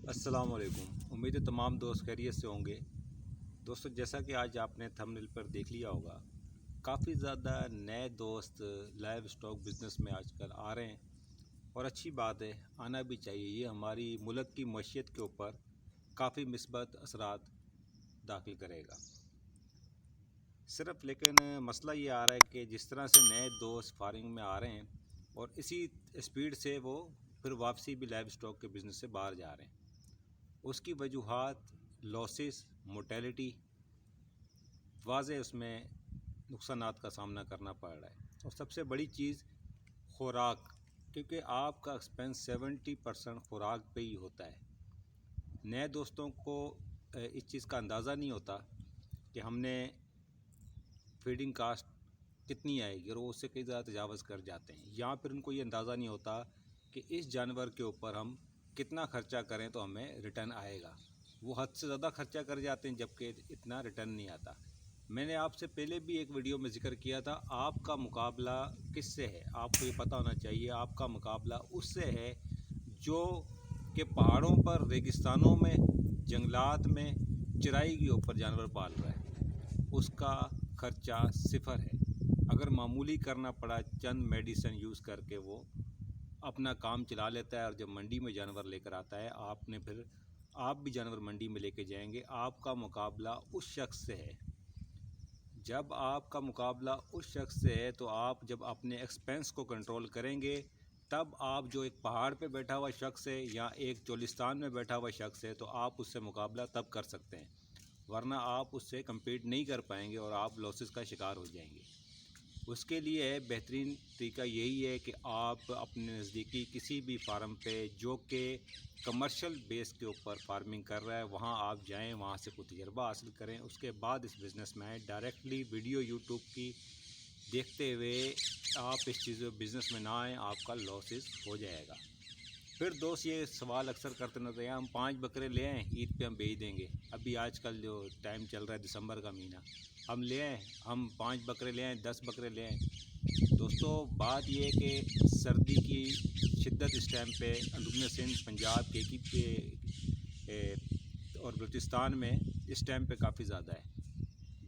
अस्सलाम वालेकुम। उम्मीद है तमाम दोस्त खैरियत से होंगे। दोस्तों, जैसा कि आज आपने थंबनेल पर देख लिया होगा, काफ़ी ज़्यादा नए दोस्त लाइव स्टॉक बिज़नेस में आजकल आ रहे हैं और अच्छी बात है, आना भी चाहिए। ये हमारी मुल्क की मईशत के ऊपर काफ़ी मिस्बत असरात दाखिल करेगा। सिर्फ लेकिन मसला ये आ रहा है कि जिस तरह से नए दोस्त फार्मिंग में आ रहे हैं और इसी स्पीड से वो फिर वापसी भी लाइव स्टॉक के बिज़नेस से बाहर जा रहे हैं। उसकी वजूहात लॉसेस, मोर्टेलिटी, वाज़े उसमें नुकसानात का सामना करना पड़ रहा है। और सबसे बड़ी चीज़ खुराक, क्योंकि आपका एक्सपेंस 70% खुराक पे ही होता है। नए दोस्तों को इस चीज़ का अंदाज़ा नहीं होता कि हमने फीडिंग कास्ट कितनी आएगी और वो उससे कई ज़्यादा तजावज़ कर जाते हैं। या फिर उनको ये अंदाज़ा नहीं होता कि इस जानवर के ऊपर हम कितना ख़र्चा करें तो हमें रिटर्न आएगा। वो हद से ज़्यादा ख़र्चा कर जाते हैं जबकि इतना रिटर्न नहीं आता। मैंने आपसे पहले भी एक वीडियो में ज़िक्र किया था, आपका मुकाबला किससे है? आपको ये पता होना चाहिए आपका मुकाबला उससे है जो कि पहाड़ों पर, रेगिस्तानों में, जंगलात में चराई के ऊपर जानवर पाल रहा है। उसका ख़र्चा सिफर है। अगर मामूली करना पड़ा चंद मेडिसिन यूज़ करके वो अपना काम चला लेता है और जब मंडी में जानवर लेकर आता है, आपने फिर आप भी जानवर मंडी में लेके जाएंगे। आपका मुकाबला उस शख्स से है। जब आपका मुकाबला उस शख्स से है तो आप जब अपने एक्सपेंस को कंट्रोल करेंगे, तब आप जो एक पहाड़ पे बैठा हुआ शख्स है या एक चोलिस्तान में बैठा हुआ शख्स है तो आप उससे मुकाबला तब कर सकते हैं, वरना आप उससे कम्पीट नहीं कर पाएंगे और आप लॉसेस का शिकार हो जाएंगे। उसके लिए बेहतरीन तरीका यही है कि आप अपने नज़दीकी किसी भी फार्म पे जो कि कमर्शियल बेस के ऊपर फार्मिंग कर रहा है वहाँ आप जाएं, वहाँ से कुछ तजर्बा हासिल करें, उसके बाद इस बिज़नेस में आएँ। डायरेक्टली वीडियो यूट्यूब की देखते हुए आप इस चीज़ बिज़नेस में ना आएँ, आपका लॉसेस हो जाएगा। फिर दोस्त ये सवाल अक्सर करते रहते हैं, हम 5 बकरे ले आएँ, ईद पे हम बेच देंगे। अभी आजकल जो टाइम चल रहा है दिसंबर का महीना, हम ले आएँ, हम 5 बकरे ले आएँ, 10 बकरे ले आएँ। दोस्तों, बात ये है कि सर्दी की शिद्दत इस टाइम पे अंदरूनी सिंध, पंजाब, केकी पे और बलूचिस्तान में इस टाइम पे काफ़ी ज़्यादा है।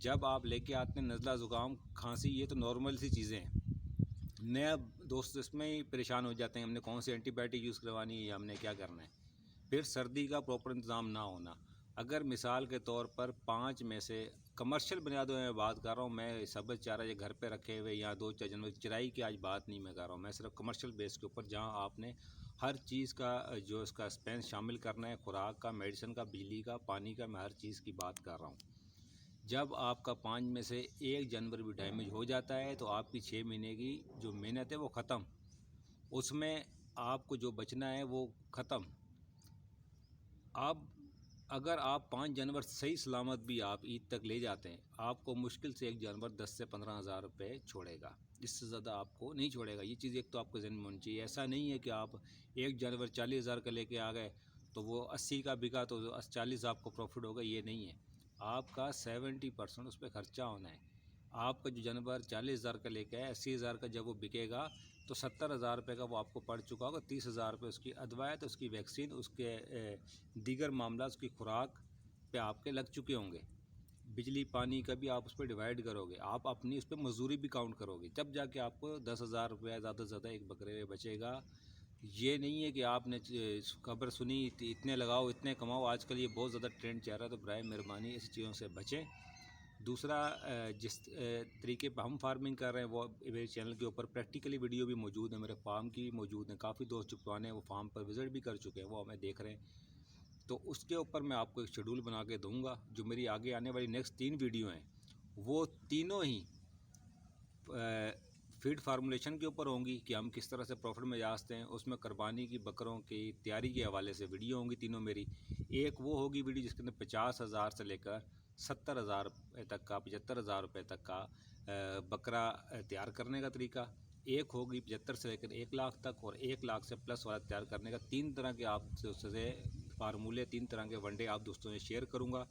जब आप लेके आते हैं नज़ला, ज़ुकाम, खांसी, ये तो नॉर्मल सी चीज़ें हैं। नया दोस्त इसमें ही परेशान हो जाते हैं, हमने कौन सी एंटीबायोटिक यूज़ करवानी है या हमने क्या करना है। फिर सर्दी का प्रॉपर इंतज़ाम ना होना। अगर मिसाल के तौर पर 5 में से कमर्शियल बुनियादों में बात कर रहा हूँ, मैं सब्ज़ चारा ये घर पे रखे हुए या 2-4 जानवर चराई की आज बात नहीं मैं कर रहा हूँ, मैं सिर्फ कमर्शियल बेस के ऊपर जहाँ आपने हर चीज़ का जो इसका एक्सपेंस शामिल करना है, खुराक का, मेडिसिन का, बिजली का, पानी का, मैं हर चीज़ की बात कर रहा हूँ। जब आपका 5 में से एक जानवर भी डैमेज हो जाता है तो आपकी 6 महीने की जो मेहनत है वो ख़त्म। उसमें आपको जो बचना है वो ख़त्म। अब अगर आप 5 जानवर सही सलामत भी आप ईद तक ले जाते हैं, आपको मुश्किल से एक जानवर 10 से 15 हज़ार रुपये छोड़ेगा, इससे ज़्यादा आपको नहीं छोड़ेगा। ये चीज़ एक तो आपको ज़हन में होनी चाहिए। ऐसा नहीं है कि आप एक जानवर 40 हज़ार का लेके आ गए तो वो 80 का बिका तो 40 आपको प्रॉफिट होगा, ये नहीं है। आपका 70% उस पर ख़र्चा होना है। आपका जो जानवर 40 हज़ार का लेके आए, 80 हज़ार का जब वो बिकेगा तो 70 हज़ार रुपये का वो आपको पड़ चुका होगा। 30 हज़ार रुपये उसकी अदवायत, उसकी वैक्सीन, उसके दीगर मामला, उसकी खुराक पे आपके लग चुके होंगे। बिजली पानी का भी आप उस पर डिवाइड करोगे, आप अपनी उस पर मजदूरी भी काउंट करोगे, तब जाके आपको 10 हज़ार रुपया ज़्यादा से ज़्यादा एक बकरे बचेगा। ये नहीं है कि आपने खबर सुनी इतने लगाओ इतने कमाओ। आजकल ये बहुत ज़्यादा ट्रेंड चल रहा है, तो बराए मेहरबानी इस चीज़ों से बचें। दूसरा, जिस तरीके पर हम फार्मिंग कर रहे हैं वो मेरे चैनल के ऊपर प्रैक्टिकली वीडियो भी मौजूद है, मेरे फार्म की भी मौजूद है। काफ़ी दोस्त जो पुराने हैं वो फार्म पर विज़िट भी कर चुके हैं, वो हमें देख रहे हैं। तो उसके ऊपर मैं आपको एक शेड्यूल बना के दूंगा। जो मेरी आगे आने वाली नेक्स्ट 3 वीडियो हैं वो तीनों ही फीड फार्मूलेशन के ऊपर होंगी कि हम किस तरह से प्रॉफिट में जाते हैं। उसमें कुर्बानी की बकरों की तैयारी के हवाले से वीडियो होंगी तीनों मेरी। एक वो होगी वीडियो जिसके अंदर 50 हज़ार से लेकर 70 हज़ार रुपये तक का, 75 हज़ार रुपये तक का बकरा तैयार करने का तरीका। एक होगी 75 से लेकर 1 लाख तक, और 1 लाख से प्लस वाला तैयार करने का। 3 तरह के आपसे उससे फार्मूले, 3 तरह के वनडे आप दोस्तों से शेयर करूँगा,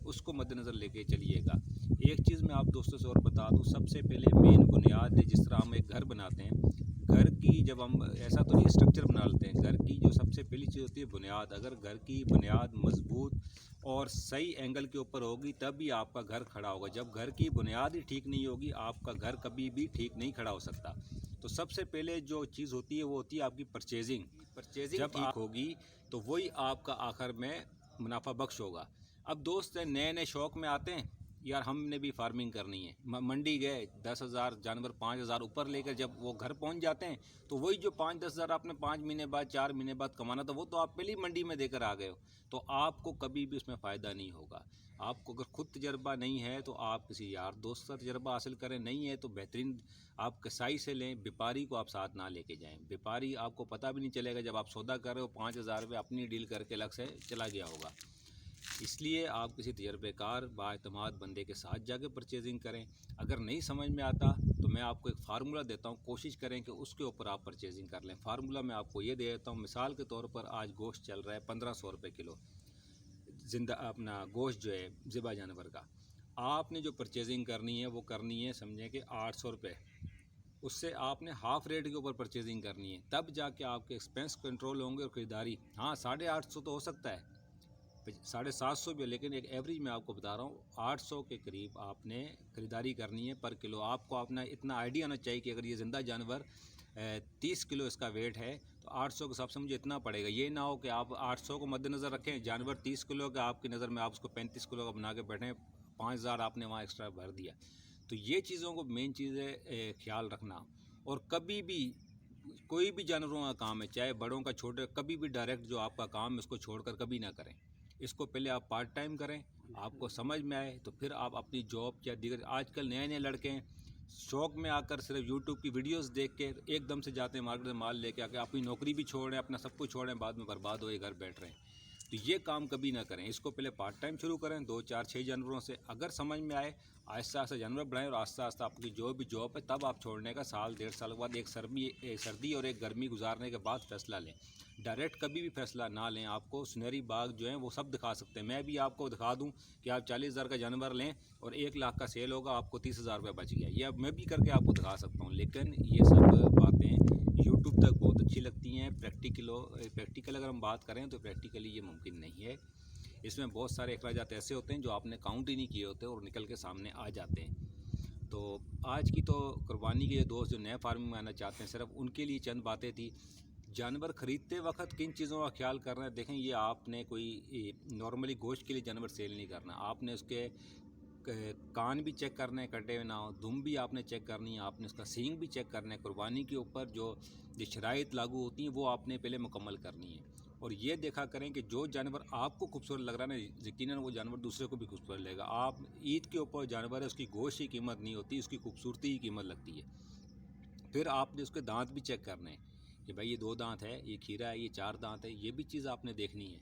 उसको मद्देनज़र लेके चलिएगा। एक चीज़ मैं आप दोस्तों से और बता दूँ, सबसे पहले मेन बुनियाद है, जिस तरह हम एक घर बनाते हैं, घर की जब हम ऐसा तो नहीं स्ट्रक्चर बना लेते हैं, घर की जो सबसे पहली चीज़ होती है बुनियाद, अगर घर की बुनियाद मजबूत और सही एंगल के ऊपर होगी तब भी आपका घर खड़ा होगा। जब घर की बुनियाद ही ठीक नहीं होगी आपका घर कभी भी ठीक नहीं खड़ा हो सकता। तो सबसे पहले जो चीज़ होती है वो होती है आपकी परचेजिंग जब ठीक होगी तो वही आपका आखिर में मुनाफा बख्श होगा। अब दोस्त नए नए शौक़ में आते हैं, यार हमने भी फार्मिंग करनी है, मंडी गए 10,000 जानवर 5,000 ऊपर लेकर जब वो घर पहुंच जाते हैं तो वही जो 5-10 हज़ार आपने 5 महीने बाद 4 महीने बाद कमाना था वो तो आप पहले ही मंडी में देकर आ गए हो। तो आपको कभी भी उसमें फ़ायदा नहीं होगा। आपको अगर खुद तजर्बा नहीं है तो आप किसी यार दोस्त का तजर्बा हासिल करें, नहीं है तो बेहतरीन आप कसाई से लें, व्यापारी को आप साथ ना लेके जाएं। व्यापारी आपको पता भी नहीं चलेगा, जब आप सौदा कर रहे हो 5,000 रुपये अपनी डील करके अलग से चला गया होगा। इसलिए आप किसी तजर्बेकार बाएतमाद बंदे के साथ जाके परचेजिंग करें। अगर नहीं समझ में आता तो मैं आपको एक फार्मूला देता हूँ, कोशिश करें कि उसके ऊपर आप परचेजिंग कर लें। फार्मूला मैं आपको ये दे देता हूँ, मिसाल के तौर पर आज गोश्त चल रहा है 1500 रुपये किलो, जिंदा अपना गोश्त जो है ज़िबा जानवर का। आपने जो परचेजिंग करनी है वो करनी है समझें कि 800 रुपये, उससे आपने हाफ़ रेट के ऊपर परचेजिंग करनी है, तब जाके आपके एक्सपेंस कंट्रोल होंगे और ख़रीदारी। हाँ 850 तो हो सकता है, 750 भी, लेकिन एक एवरेज मैं आपको बता रहा हूँ 800 के करीब आपने ख़रीदारी करनी है पर किलो। आपको अपना इतना आइडिया होना चाहिए कि अगर ये ज़िंदा जानवर 30 किलो इसका वेट है तो 800 के हिसाब से मुझे इतना पड़ेगा। ये ना हो कि आप 800 को मद्देनज़र रखें, जानवर 30 किलो का आपकी नज़र में, आप उसको 35 किलो का बना के बैठें, 5,000 आपने वहाँ एक्स्ट्रा भर दिया। तो ये चीज़ों को मेन चीज़ है ख्याल रखना। और कभी भी कोई भी जानवरों का काम है, चाहे बड़ों का छोटे, कभी भी डायरेक्ट जो आपका काम है उसको छोड़कर कभी ना करें। इसको पहले आप पार्ट टाइम करें, आपको समझ में आए तो फिर आप अपनी जॉब या दीगर। आजकल नए नए लड़के हैं, शौक़ में आकर सिर्फ यूट्यूब की वीडियोस देख के एकदम से जाते हैं मार्केट से माल लेके आके अपनी नौकरी भी छोड़ रहे हैं, अपना सब कुछ छोड़ रहे हैं, बाद में बर्बाद हुए घर बैठ रहे हैं। तो ये काम कभी ना करें। इसको पहले पार्ट टाइम शुरू करें 2, 4, 6 जानवरों से। अगर समझ में आए आहिस्ता आहिस्ता जानवर बढ़ाएं और आहिस्ता आहिस्ता आपकी जो भी जॉब है तब आप छोड़ने का साल 1.5 साल के बाद एक सर्दी और एक गर्मी गुजारने के बाद फ़ैसला लें। डायरेक्ट कभी भी फ़ैसला ना लें। आपको सुनहरी बाग जो है वो सब दिखा सकते हैं। मैं भी आपको दिखा दूं कि आप 40,000 का जानवर लें और 1 लाख का सेल होगा, आपको 30,000 रुपये बच गया, ये मैं भी करके आपको दिखा सकता हूँ। लेकिन ये सब बातें यूट्यूब तक बहुत अच्छी लगती हैं, प्रैक्टिकल अगर हम बात करें तो प्रैक्टिकली ये मुमकिन नहीं है। इसमें बहुत सारे अखराजात ऐसे होते हैं जो आपने काउंट ही नहीं किए होते और निकल के सामने आ जाते हैं। तो आज की तो कुर्बानी के दोस्त जो नए फार्मिंग में आना चाहते हैं, सिर्फ उनके लिए चंद बातें थी। जानवर ख़रीदते वक्त किन चीज़ों का ख्याल करना है, देखें ये आपने कोई नॉर्मली गोश्त के लिए जानवर सेल नहीं करना, आपने उसके कान भी चेक करने हैं कटे हुए ना हो, दुम भी आपने चेक करनी है, आपने उसका सींग भी चेक करना है। कुर्बानी के ऊपर जो शराइत लागू होती हैं वो आपने पहले मुकम्मल करनी है। और ये देखा करें कि जो जानवर आपको खूबसूरत लग रहा है ना, यकीनन वो जानवर दूसरे को भी खूबसूरत लगेगा। आप ईद के ऊपर जानवर है उसकी गोश्त की कीमत नहीं होती, उसकी खूबसूरती की कीमत लगती है। फिर आपने उसके दांत भी चेक करने हैं कि भाई ये 2 दांत है, ये खीरा है, ये 4 दांत है, ये भी चीज़ आपने देखनी है।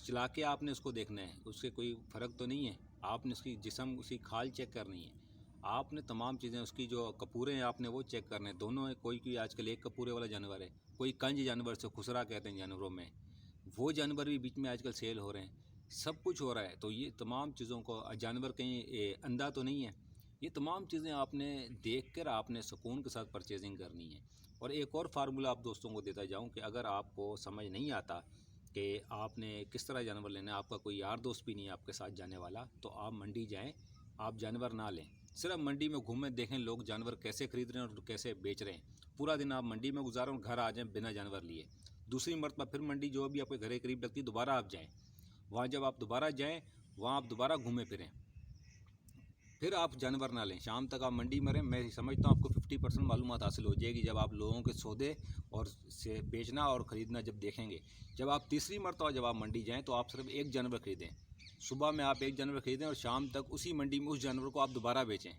चला के आपने उसको देखना है, उससे कोई फ़र्क तो नहीं है। आपने उसकी जिस्म, उसकी खाल चेक करनी है। आपने तमाम चीज़ें, उसकी जो कपूरे हैं आपने वो चेक करने हैं, दोनों है। कोई आजकल एक कपूरे वाला जानवर है, कोई कंज जानवर से खुसरा कहते हैं जानवरों में, वो जानवर भी बीच में आजकल सेल हो रहे हैं। सब कुछ हो रहा है। तो ये तमाम चीज़ों को, जानवर कहीं अंधा तो नहीं है, ये तमाम चीज़ें आपने देख कर आपने सुकून के साथ परचेजिंग करनी है। और एक और फार्मूला आप दोस्तों को देता जाऊं कि अगर आपको समझ नहीं आता कि आपने किस तरह जानवर लेना है, आपका कोई यार दोस्त भी नहीं है आपके साथ जाने वाला, तो आप मंडी जाएं, आप जानवर ना लें, सिर्फ मंडी में घूमें, देखें लोग जानवर कैसे ख़रीद रहे हैं और कैसे बेच रहे हैं। पूरा दिन आप मंडी में गुजारें और घर आ जाएं बिना जानवर लिए। दूसरी मरतबा फिर मंडी जो भी आपके घर के करीब लगती है दोबारा आप जाएँ, वहाँ जब आप दोबारा जाएँ वहाँ आप दोबारा घूमें फिरें, फिर आप जानवर ना लें। शाम तक आप मंडी में रहें, मैं समझता हूँ आपको 50% मालूमात हासिल हो जाएगी जब आप लोगों के सौदे और से बेचना और ख़रीदना जब देखेंगे। जब आप तीसरी मरतबा जब आप मंडी जाएं तो आप सिर्फ एक जानवर ख़रीदें। सुबह में आप एक जानवर ख़रीदें और शाम तक उसी मंडी में उस जानवर को आप दोबारा बेचें।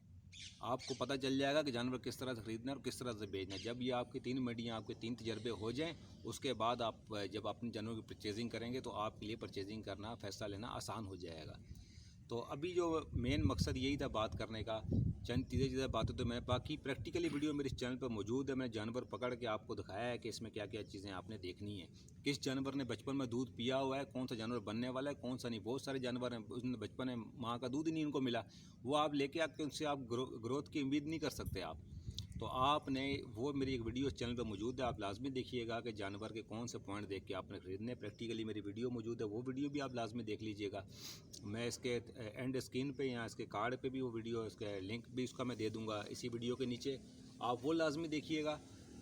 आपको पता चल जाएगा कि जानवर किस तरह से ख़रीदना है और किस तरह से बेचना है। जब ये आपकी 3 मंडियाँ, आपके 3 तजर्बे हो जाएँ, उसके बाद आप जब अपने जानवर की परचेजिंग करेंगे तो आपके लिए परचेजिंग करना, फ़ैसला लेना आसान हो जाएगा। तो अभी जो मेन मकसद यही था बात करने का, चंद चीज़ें बातें तो मैं, बाकी प्रैक्टिकली वीडियो मेरे इस चैनल पर मौजूद है। मैंने जानवर पकड़ के आपको दिखाया है कि इसमें क्या क्या चीज़ें आपने देखनी है, किस जानवर ने बचपन में दूध पिया हुआ है, कौन सा जानवर बनने वाला है, कौन सा नहीं। बहुत सारे जानवर हैं उसने बचपन में माँ का दूध ही नहीं उनको मिला, वो आप लेके आके उनसे आप ग्रोथ की उम्मीद नहीं कर सकते आप। تو آپ نے وہ میری ایک ویڈیو چینل پہ موجود ہے، آپ لازمی دیکھیے گا کہ جانور کے کون سے پوائنٹ دیکھ کے آپ نے خریدنے. پریکٹیکلی میری ویڈیو موجود ہے، وہ ویڈیو بھی آپ لازمی دیکھ لیجیے گا. میں اس کے اینڈ اسکرین پہ یا اس کے کارڈ پہ بھی وہ ویڈیو، اس کے لنک بھی اس کا میں دے دوں گا اسی ویڈیو کے نیچے، آپ وہ لازمی دیکھیے گا.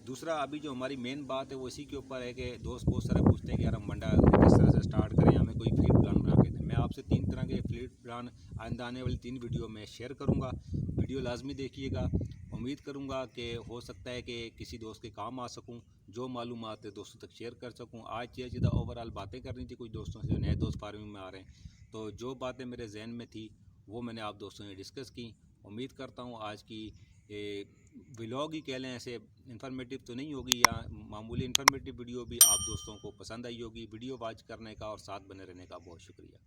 دوسرا ابھی جو ہماری مین بات ہے وہ اسی کے اوپر ہے کہ دوست بہت سارے پوچھتے ہیں کہ یار ہم منڈا کس طرح سے اسٹارٹ کریں، ہمیں کوئی فلیٹ پلان بنا کے دیں. میں آپ سے 3 طرح کے فلیٹ پلان آئندہ آنے والی 3 ویڈیو میں شیئر کروں گا. ویڈیو لازمی دیکھیے گا. امید کروں گا کہ ہو سکتا ہے کہ کسی دوست کے کام آ سکوں، جو معلومات دوستوں تک شیئر کر سکوں. آج چیزیں اوورال باتیں کرنی تھی کچھ دوستوں سے جو نئے دوست فارمنگ میں آ رہے ہیں، تو جو باتیں میرے ذہن میں تھی وہ میں نے آپ دوستوں سے ڈسکس کی. امید کرتا ہوں آج کی ولاگ ہی کہہ لیں، ایسے انفارمیٹیو تو نہیں ہوگی، یا معمولی انفارمیٹیو ویڈیو بھی آپ دوستوں کو پسند آئی ہوگی. ویڈیو واچ کرنے کا اور ساتھ بنے رہنے کا بہت شکریہ.